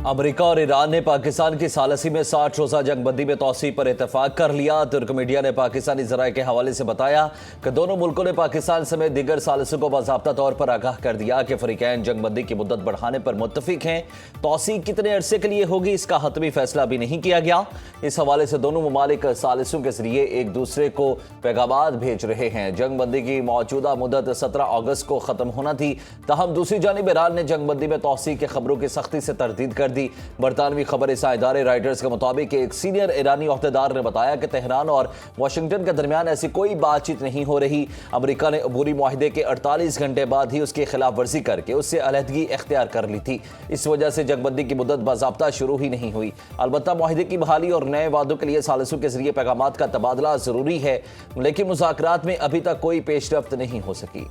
America और Iran ने पाकिस्तान की सालसी में 60 रोजा जंगबंदी में तौसीए पर इत्तेफाक कर लिया। तुर्क मीडिया ने पाकिस्तानी जराये के हवाले से बताया कि दोनों मुल्कों ने पाकिस्तान समेत दीगर सालसों को बाज़ाब्ता तौर पर आगाह कर दिया कि फरीकैन जंगबंदी की मुद्दत बढ़ाने पर मुत्तफिक हैं। तौसीए कितने अरसे के लिए होगी, इसका हतमी फैसला भी नहीं किया गया। इस हवाले से दोनों ममालिक सालसों के जरिए एक दूसरे को पैगामात भेज रहे हैं। जंगबंदी की मौजूदा मुद्दत 17 अगस्त को खत्म होना थी। ताहम दूसरी जानिब ईरान ने जंगबंदी में तौसीए की खबरों की सख्ती से तरदीद कर दी। बरतानवी खबर इदारे राइटर्स के मुताबिक एक सीनियर ईरानी ओहदेदार ने बताया कि तेहरान और वाशिंगटन के दरमियान ऐसी कोई बातचीत नहीं हो रही। अमेरिका ने अबूरी मुआहदे के 48 घंटे बाद ही उसकी खिलाफ वर्जी करके उससे अलहदगी इख्तियार कर ली थी। इस वजह से जंगबंदी की मुद्दत बाज़ाब्ता शुरू ही नहीं हुई। अलबत्ता मुआहदे की बहाली और नए वादों के लिए सालसों के जरिए पैगामात का तबादला जरूरी है, लेकिन मुज़ाकरात में अभी तक कोई पेशरफ्त नहीं हो सकी।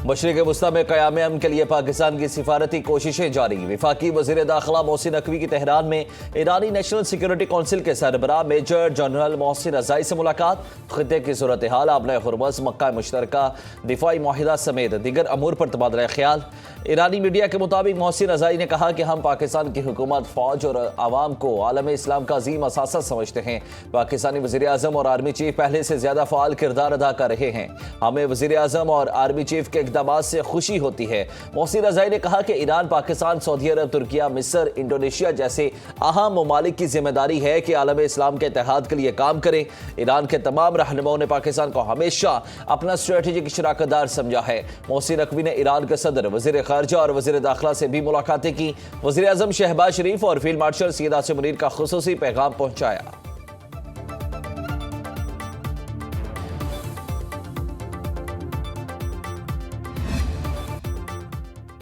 मशरिक़ वस्ता में क़याम अमन के लिए पाकिस्तान की सिफारती कोशिशें जारी। वफाकी वज़ीर दाखिला मोहसिन नकवी की तेहरान में ईरानी नेशनल सिक्योरिटी काउंसिल के सरबराह मेजर जनरल मोहसिन रज़ाई से मुलाकात। खित्ते की सूरत हाल, आबना हुर्मुज़, मक्का मुश्तरका, दिफाई मुआहिदा समेत दीगर अमूर पर तबादला ख्याल। ईरानी मीडिया के मुताबिक मोहसिन रज़ाई ने कहा कि हम पाकिस्तान की हुकूमत, फ़ौज और आवाम को आलम इस्लाम का अज़ीम असासा समझते हैं। पाकिस्तानी वज़ीर आज़म और आर्मी चीफ पहले से ज़्यादा फ़ाल किरदार अदा कर रहे हैं। हमें वज़ीर आज़म और आर्मी चीफ के इक़दामात से खुशी होती है। मोहसिन रज़ाई ने कहा कि ईरान, पाकिस्तान, सऊदी अरब, तुर्किया, मिस्र, इंडोनेशिया जैसे अहम ममालिक की जिम्मेदारी है कि आलम इस्लाम के इत्तेहाद के लिए काम करें। ईरान के तमाम रहनुमाओं ने पाकिस्तान को हमेशा अपना स्ट्रेटेजिक शराकतदार समझा है। मोहसिन नकवी ने ईरान के सदर, वज़ीर ख़ारिजा और वज़ीर दाखिला से भी मुलाकातें की। वज़ीर आज़म शहबाज शरीफ और फील्ड मार्शल सैयद आसिम मुनीर का खुसूसी पैगाम पहुंचाया।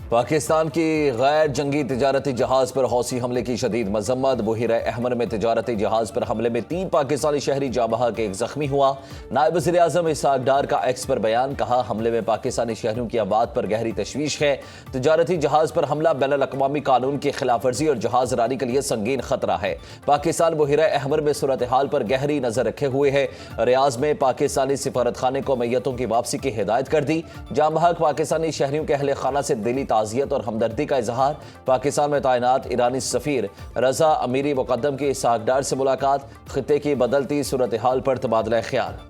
पाकिस्तान की गैर जंगी तिजारती जहाज पर हौसी हमले की शदीद मजम्मत। बहिरा अहमर में तिजारती जहाज पर हमले में 3 पाकिस्तानी शहरी जाँ बहक, एक जख्मी हुआ। नायब वज़ीर आज़म इसहाक डार का एक्स पर बयान, कहा हमले में पाकिस्तानी शहरियों की आबाद पर गहरी तशवीश है। तिजारती जहाज पर हमला बैनुल अक़वामी कानून की खिलाफ वर्जी और जहाज रानी के लिए संगीन खतरा है। पाकिस्तान बहिरा अहमर में सूरत हाल पर गहरी नजर रखे हुए है। रियाज में पाकिस्तानी सिफारत खाने को मैयतों की वापसी की हिदायत कर दी। जाँ बहक पाकिस्तानी शहरियों के अहले खाना से दिली ताज़ियत और हमदर्दी का इजहार। पाकिस्तान में तैनात ईरानी सफीर रजा अमीरी मुकद्दम की इसहाक डार से मुलाकात। खित्ते की बदलती सूरत हाल पर तबादला ख्याल।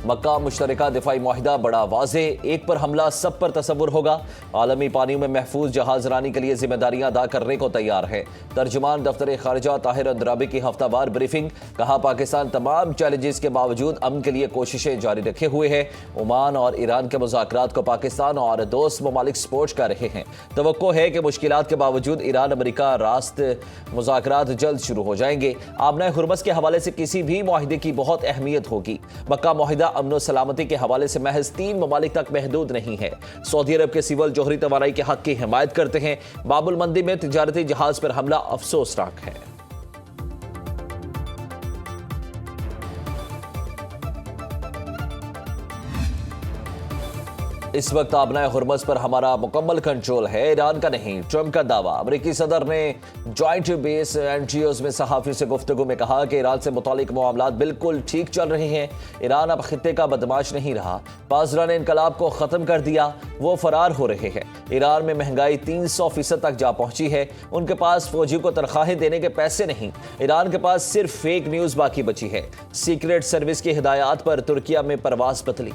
मक्का मुश्तरका दिफाई मुआहिदा बड़ा वाज़े, एक पर हमला सब पर तसव्वुर होगा। आलमी पानियों में महफूज जहाज रानी के लिए जिम्मेदारियां अदा करने को तैयार है। तर्जुमान दफ्तर खारिजा ताहिर अंद्राबी की हफ्तावार ब्रीफिंग, कहा पाकिस्तान तमाम चैलेंजेस के बावजूद अमन के लिए कोशिशें जारी रखे हुए है। ओमान और ईरान के मुज़ाकरात को पाकिस्तान और दोस्त ममालिक सपोर्ट कर रहे हैं। तवक्को है कि मुश्किलात के बावजूद ईरान अमेरिका रास्त मुज़ाकरात जल्द शुरू हो जाएंगे। आबना हुर्मुज़ के हवाले से किसी भी मुआहिदे की बहुत अहमियत होगी। मक्का मुआहिदा अमन सलामती के हवाले से महज 3 ममालिक तक महदूद नहीं है। सऊदी अरब के सिविल जोहरी तवानाई के हक की हिमायत करते हैं। बाबुल मंदी में तिजारती जहाज पर हमला अफसोसनाक है। इस वक्त आबना हुर्मुज़ पर हमारा मुकम्मल कंट्रोल है, ईरान का नहीं, ट्रंप का दावा। अमेरिकी सदर ने जॉइंट बेस एनजीओज में सहाफ़ी से गुफ्तगू में कहा कि ईरान से मुतालिक मामलात बिल्कुल ठीक चल रहे हैं। ईरान अब खित्ते का बदमाश नहीं रहा। पासदारान इनकलाब को ख़त्म कर दिया, वो फरार हो रहे हैं। ईरान में महंगाई 300% तक जा पहुंची है। उनके पास फौजियों को तनख्वाहें देने के पैसे नहीं। ईरान के पास सिर्फ फेक न्यूज़ बाकी बची है। सीक्रेट सर्विस की हिदायत पर तुर्किया में परवाज़ बदली।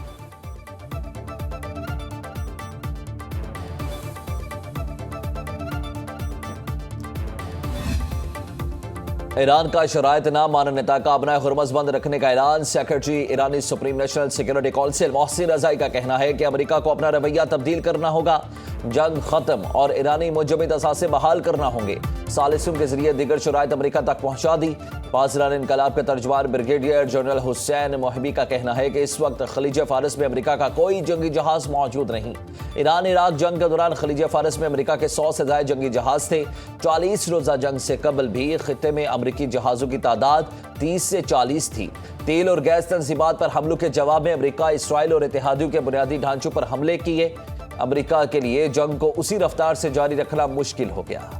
ईरान का शराइत ना मानने का आबना हुर्मुज़ बंद रखने का ऐलान। सेक्रेटरी ईरानी supreme national security council Mohsen Rezaei का कहना है कि अमेरिका को अपना रवैया तब्दील करना होगा, जंग खत्म और ईरानी मुजमिद असासे बहाल करना होंगे। सालिसों के जरिए दिगर शराइत अमेरिका तक पहुंचा दी। पासदारान इनकलाब के तर्जुमान ब्रिगेडियर जनरल हुसैन मोहबी का कहना है कि इस वक्त खलीज फारस में अमेरिका का कोई जंगी जहाज मौजूद नहीं। ईरान इराक जंग के दौरान खलीज फारस में अमेरिका के 100 से ज्यादा जंगी जहाज थे। 40 रोजा जंग से कबल भी खित्ते में अमेरिकी जहाजों की तादाद 30 से 40 थी। तेल और गैस तंजीमात पर हमलों के जवाब में अमेरिका, इसराइल और इत्तेहादियों के बुनियादी ढांचों पर हमले किए। अमेरिका के लिए जंग को उसी रफ्तार से जारी रखना मुश्किल हो गया।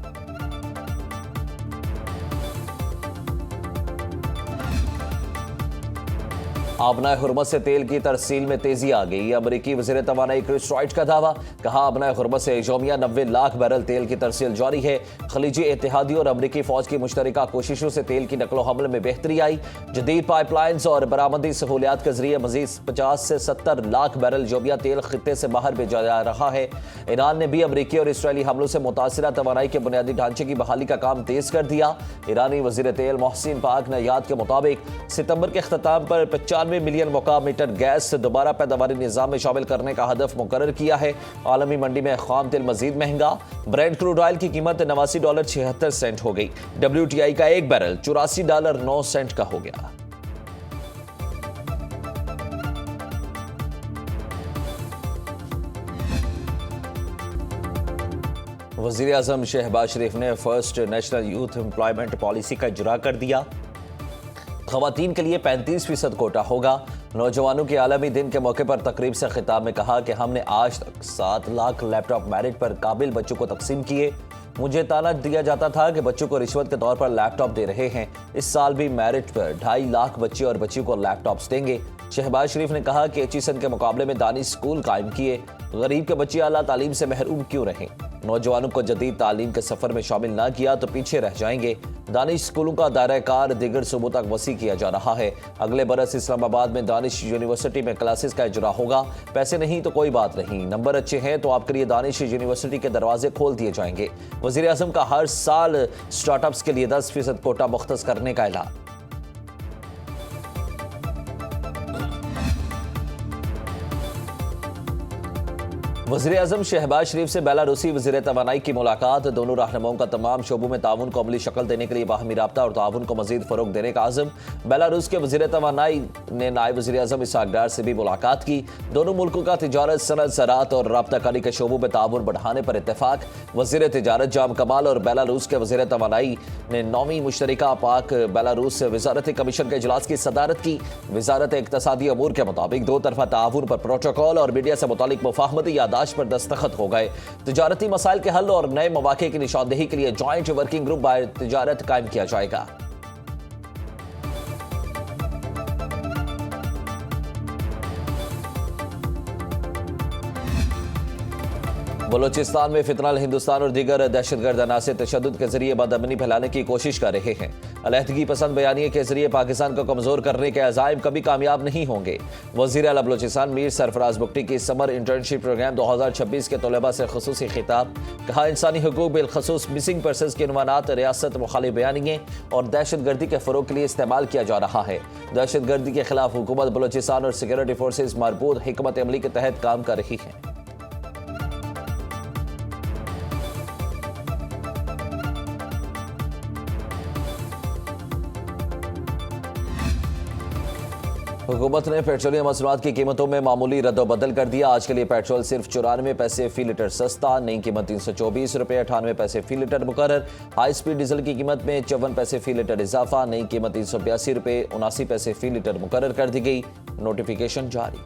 आबनाए हुर्मत से तेल की तरसील में तेजी आ गई। अमरीकी वज़ीर तवानाई क्रिस राइट का दावा, कहा आबनाए हुर्मत से यौमिया 90 लाख बैरल तेल की तरसील जारी है। खलीजी इत्तेहादियों और अमरीकी फौज की मुश्तरका कोशिशों से तेल की नकलो हमल में बेहतरी आई। जदीद पाइपलाइंस और बरामदी सहूलियात के जरिए मजीद 50 से 70 लाख बैरल यौमिया तेल खित्ते से बाहर भेजा जा रहा है। ईरान ने भी अमरीकी और इसराइली हमलों से मुतासिरा तवानाई के बुनियादी ढांचे की बहाली का काम तेज कर दिया। ईरानी वज़ीर तेल मोहसिन पाक नयाद के मुताबिक सितंबर के अख्ताम पर 95 मिलियन मुकाम मीटर गैस से दोबारा पैदावारी निज़ाम में शामिल करने का हदफ मुकर्रर किया है। आलमी मंडी में खाम तेल मजीद महंगा। ब्रेंट क्रूड ऑयल की कीमत $89.76 हो गई। WTI का एक बैरल $84.09 का हो गया। वज़ीर आज़म शहबाज शरीफ ने first national youth employment policy का इजरा कर दिया। ख़वातीन के लिए 35% कोटा होगा। नौजवानों के आलमी दिन के मौके पर तकरीब से खिताब में कहा कि हमने आज तक 7 लाख लैपटॉप मेरिट पर काबिल बच्चों को तकसीम किए। मुझे ताना दिया जाता था कि बच्चों को रिश्वत के तौर पर लैपटॉप दे रहे हैं। इस साल भी मेरिट पर 2.5 लाख बच्चे और बच्चियों को लैपटॉप्स देंगे। शहबाज शरीफ ने कहा कि एचईसन के मुकाबले में दानिश स्कूल कायम किए। गरीब के बच्चे आला तालीम से महरूम क्यों रहें? नौजवानों को जदीद तालीम के सफर में शामिल ना किया तो पीछे रह जाएंगे। दानिश स्कूलों का दायरा कार दीगर सूबों तक वसी किया जा रहा है। अगले बरस इस्लामाबाद में दानिश यूनिवर्सिटी में क्लासेस का इजरा होगा। पैसे नहीं तो कोई बात नहीं, नंबर अच्छे हैं तो आपके लिए दानिश यूनिवर्सिटी के दरवाजे खोल दिए जाएंगे। वज़ीर आज़म का हर साल स्टार्टअप्स के लिए 10% कोटा मुख्तस करने का ऐलान। वज़ीर आज़म शहबाज शरीफ से बेलारूसी वज़ीर तवानाई की मुलाकात। दोनों रहनुमाओं का तमाम शोबों में ताउन को अमली शक्ल देने के लिए बाहमी राब्ता और ताउन को मजीद फ़रोग देने का आज़म। बेलारूस के वज़ीर तवानाई ने नायब वज़ीर आज़म इसहाक डार से भी मुलाकात की। दोनों मुल्कों का तिजारत, सनत, ज़राअत और राब्ता कारी के शोबों में ताउन बढ़ाने पर इत्तेफाक। वज़ीर तिजारत जाम कमाल और बेलारूस के वज़ीर तवानाई ने 9वीं मुश्तरका पाक बेलारूस वज़ारती कमीशन के इजलास की सदारत की। वज़ारत इक़्तिसादी अमूर के मुताबिक दो तरफा ताउन पर प्रोटोकॉल और मीडिया से मुतालिक मुफाहमती यादाश्त पर दस्तखत हो गए। तिजारती मसाइल के हल और नए मौके की निशानदेही के लिए जॉइंट वर्किंग ग्रुप बाय तिजारत कायम किया जाएगा। बलोचिस्तान में फितनल हिंदुस्तान और दीगर दहशतगर्द अनासर तशद्दुद के जरिए बदअमनी फैलाने की कोशिश कर रहे हैं। अलहदगी पसंद बयानिए के जरिए पाकिस्तान को कमजोर करने के अज़ाइम कभी कामयाब नहीं होंगे। वज़ीर आला बलोचिस्तान मीर सरफराज बुगटी की समर इंटर्नशिप प्रोग्राम 2026 के तलबा से खुसूसी खिताब। कहा इंसानी हुकूक बिलखसूस मिसिंग पर्सन्स के उन्वानात रियासत मुखालिफ बयानिए और दहशतगर्दी के फ़रोग के लिए इस्तेमाल किया जा रहा है। दहशतगर्दी के खिलाफ हुकूमत बलोचिस्तान और सिक्योरिटी फोर्सेज मरबूत हिकमत अमली के तहत काम कर रही है। हुकूमत ने पेट्रोलियम मसनूआत की कीमतों में मामूली रद्दोबदल कर दिया। आज के लिए पेट्रोल सिर्फ 94 पैसे फी लीटर सस्ता, नई कीमत 324 रुपये 98 पैसे फी लीटर मुकर्रर। हाई स्पीड डीजल की कीमत में 54 पैसे फी लीटर इजाफा, नई कीमत 382 रुपये 79 पैसे फी लीटर मुकर्रर कर दी गई। नोटिफिकेशन जारी।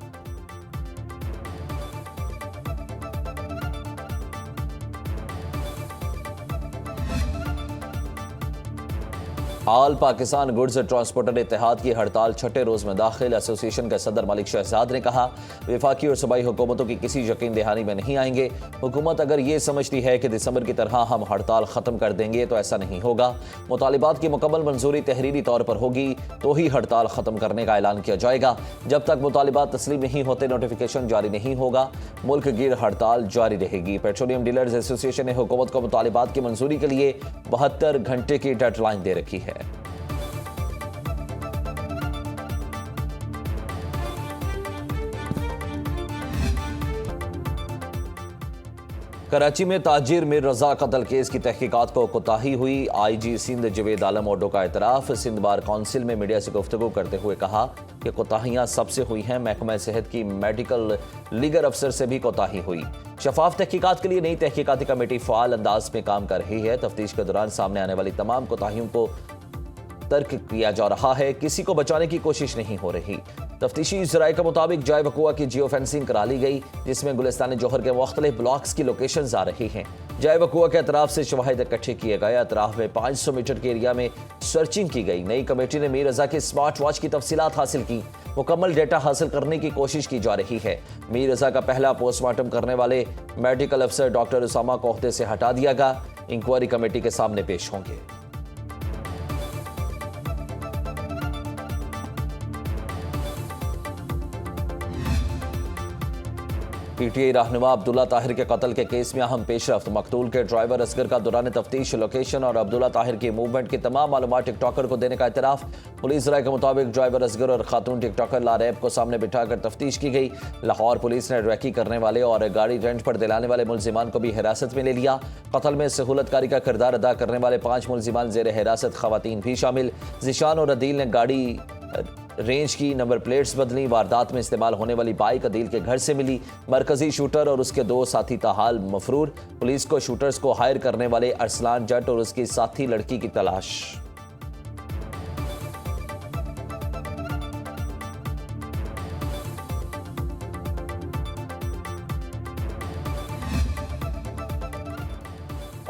आल पाकिस्तान गुड्स ट्रांसपोर्टर इत्तेहाद की हड़ताल छठे रोज में दाखिल। एसोसिएशन के सदर मलिक शहजाद ने कहा, वफाकी और सूबाई हुकूमतों की किसी यकीन दहानी में नहीं आएंगे। हुकूमत अगर ये समझती है कि दिसंबर की तरह हम हड़ताल ख़त्म कर देंगे तो ऐसा नहीं होगा। मुतालिबात की मुकम्मल मंजूरी तहरीरी तौर पर होगी तो ही हड़ताल ख़त्म करने का ऐलान किया जाएगा। जब तक मुतालिबात तस्लीम नहीं होते नोटिफिकेशन जारी नहीं होगा। मुल्क गिर हड़ताल जारी रहेगी। पेट्रोलियम डीलर्स एसोसिएशन ने हुकूमत को मुतालिबात की मंजूरी के लिए 72 घंटे की डेडलाइन दे रखी है। कराची में ताजिर मीर रजा कत्ल केस की तहकीकात को कोताही हुई। IG सिंध जवेद आलम ओडो का एतराफ़। सिंध बार काउंसिल में मीडिया से गुफ्तगू करते हुए कहा कि कोताहियाँ सबसे हुई हैं। महकमा सेहत की मेडिकल लीगर अफसर से भी कोताही हुई। शफाफ तहकीकात के लिए नई तहकीकाती कमेटी फ़ाल अंदाज में काम कर रही है। तफ्तीश के दौरान सामने आने वाली तमाम कोताहियों को तर्क किया जा रहा है। किसी को बचाने की कोशिश नहीं हो रही। तफ्तीशी ज़राए के मुताबिक जाय वकुआ की जियो फेंसिंग करा ली गई, जिसमें गुलिस्तान जौहर के मुख्तलिफ ब्लॉक्स की लोकेशंस आ रही हैं। जाय वकुआ के अतराफ से शवाहिद इकट्ठे किए गए। अतराफ में 500 मीटर के एरिया में सर्चिंग की गई। नई कमेटी ने मीर रजा के स्मार्ट वॉच की तफसीलात हासिल की। मुकम्मल डेटा हासिल करने की कोशिश की जा रही है। मीर रजा का पहला पोस्टमार्टम करने वाले मेडिकल अफसर डॉक्टर उसामा को ओहदे से हटा दिया गया। इंक्वायरी कमेटी के सामने पेश होंगे। पीटीआई रहनुमा अब्दुल्ला ताहिर के कत्ल के केस में अहम पेशरफ्त। मकतूल के ड्राइवर असगर का दौरान तफ्तीश लोकेशन और अब्दुल्ला ताहिर की मूवमेंट की तमाम मालूमात टिकटॉकर को देने का इतराफ। पुलिस राय के मुताबिक ड्राइवर असगर और खातून टिकटॉकर लारैब को सामने बिठाकर तफ्तीश की गई। लाहौर पुलिस ने रैकी करने वाले और गाड़ी रेंट पर दिलाने वाले मुलजिमान को भी हिरासत में ले लिया। कत्ल में सहूलतकारी का किरदार अदा करने वाले 5 मुलजिमान जेर हिरासत, खवातीन भी शामिल। जिशान और अदील ने गाड़ी रेंज की नंबर प्लेट्स बदली। वारदात में इस्तेमाल होने वाली बाइक अदील के घर से मिली। मरकजी शूटर और उसके 2 साथी ताहाल मफरूर। पुलिस को शूटर्स को हायर करने वाले अरसलान जट और उसकी साथी लड़की की तलाश।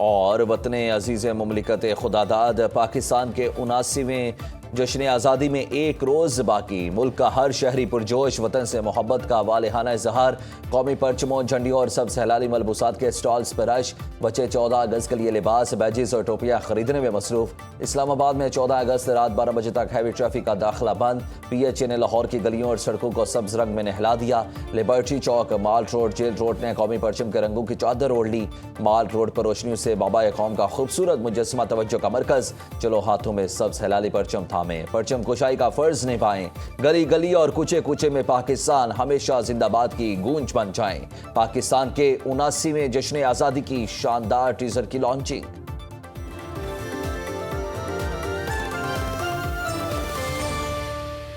और वतने अजीज़ मुमलिकत खुदादाद पाकिस्तान के 79वें जश्न आज़ादी में 1 रोज़ बाकी। मुल्क का हर शहरी पुरजोश वतन से मोहब्बत का वालेहाना इजहार। कौमी परचमों, झंडियों और सब सैलानी मलबूसात के स्टॉल्स पर रश। बच्चे 14 अगस्त के लिए लिबास, बैजेस और टोपियाँ खरीदने में मसरूफ। इस्लामाबाद में 14 अगस्त रात 12 बजे तक हैवी ट्रैफिक का दाखिला बंद। PHA ने लाहौर की गलियों और सड़कों को सब्ज रंग में नहला दिया। लिबर्टी चौक, माल रोड, जेल रोड ने कौमी परचम के रंगों की चादर ओढ़ ली। माल रोड पर रोशनियों से बाबा कौम का खूबसूरत मुजस्समा तवज्जो का मरकज। चलो हाथों में सब्ज हिलाली परचम थामे, परचम कुशाई का फर्ज निभाएं। गली गली और कूचे कूचे में पाकिस्तान हमेशा जिंदाबाद की गूंज बन जाएं। पाकिस्तान के 79वें जश्न आज़ादी की शानदार टीजर की लॉन्चिंग।